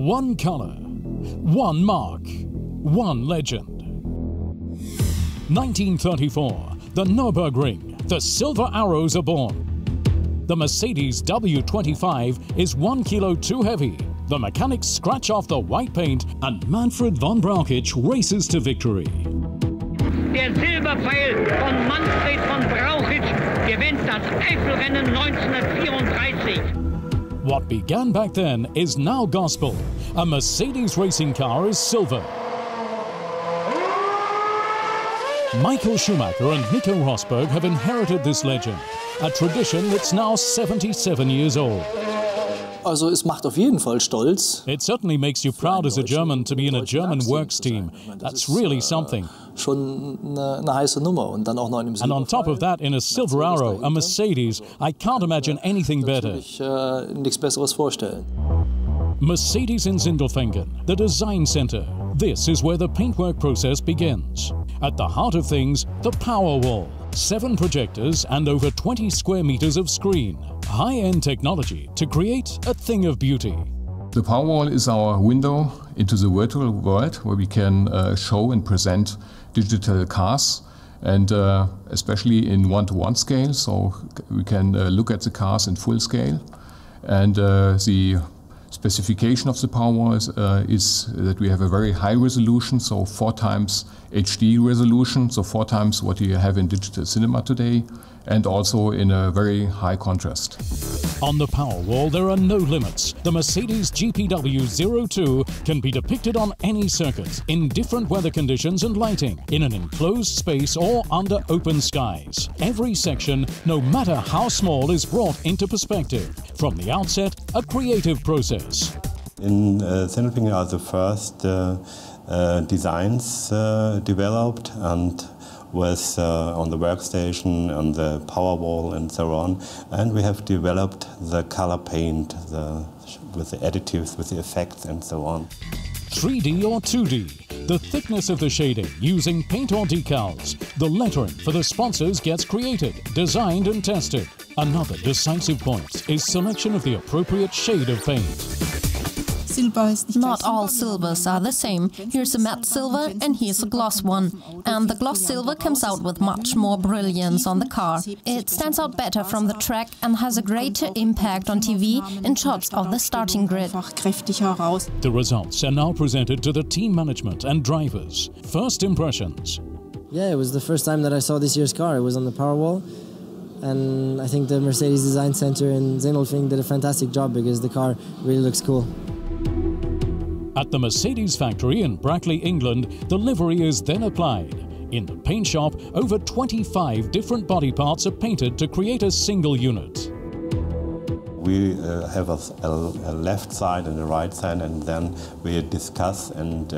One color, one mark, one legend. 1934, the Nürburgring, the Silver Arrows are born. The Mercedes W25 is 1 kilo too heavy. The mechanics scratch off the white paint and Manfred von Brauchitsch races to victory. Der Silberpfeil von Manfred von Brauchitsch gewinnt das Eifelrennen 1934. What began back then is now gospel. A Mercedes racing car is silver. Michael Schumacher and Nico Rosberg have inherited this legend, a tradition that's now 77 years old. Also es macht auf jeden Fall stolz. It certainly makes you proud as a German to be in a German works team. That's really something. Schon eine heiße Nummer und dann auch noch in einem Silber. And on top of that, in a Silver Arrow, a Mercedes, I can't imagine anything better. Ich nichts Besseres vorstellen. Mercedes in Sindelfingen, the Design Centre. This is where the paintwork process begins. At the heart of things, the power wall. 7 projectors and over 20 square meters of screen. High-end technology to create a thing of beauty. The power wall is our window into the virtual world where we can show and present digital cars, and especially in one-to-one scale, so we can look at the cars in full scale. And the specification of the power wall is that we have a very high resolution, so 4 times HD resolution, so 4 times what you have in digital cinema today, and also in a very high contrast. On the power wall, there are no limits. The Mercedes GPW02 can be depicted on any circuit, in different weather conditions and lighting, in an enclosed space or under open skies. Every section, no matter how small, is brought into perspective. From the outset, a creative process. In Sindelfingen are the first designs developed and was on the workstation, on the power wall and so on. And we have developed the color paint with the additives, with the effects and so on. 3D or 2D, the thickness of the shading using paint or decals. The lettering for the sponsors gets created, designed and tested. Another decisive point is selection of the appropriate shade of paint. Not all silvers are the same. Here's a matte silver and here's a gloss one. And the gloss silver comes out with much more brilliance on the car. It stands out better from the track and has a greater impact on TV in shots of the starting grid. The results are now presented to the team management and drivers. First impressions. Yeah, it was the first time that I saw this year's car. It was on the Powerwall. And I think the Mercedes Design Centre in Sindelfingen did a fantastic job because the car really looks cool. At the Mercedes factory in Brackley, England, the livery is then applied. In the paint shop, over 25 different body parts are painted to create a single unit. We have a left side and a right side, and then we discuss and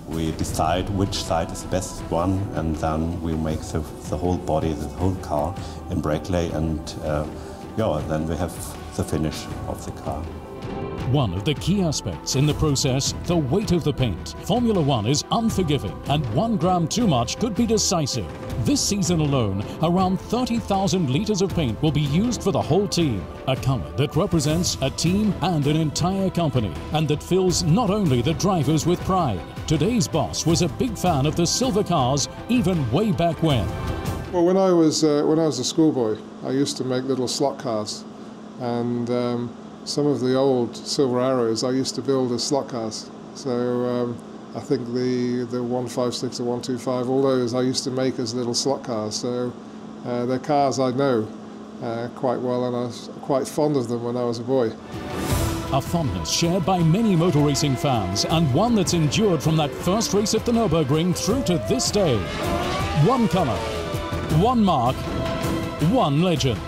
we decide which side is the best one, and then we make the whole body, the whole car in Brackley, and then we have the finish of the car. One of the key aspects in the process, the weight of the paint. Formula One is unforgiving, and 1 gram too much could be decisive. This season alone, around 30,000 litres of paint will be used for the whole team. A colour that represents a team and an entire company, and that fills not only the drivers with pride. Today's boss was a big fan of the silver cars, even way back when. Well, when I was a schoolboy, I used to make little slot cars, and some of the old Silver Arrows I used to build as slot cars. So I think the 156, the 125, all those I used to make as little slot cars. So they're cars I know quite well, and I was quite fond of them when I was a boy. A fondness shared by many motor racing fans, and one that's endured from that first race at the Nürburgring through to this day. One colour, one mark, one legend.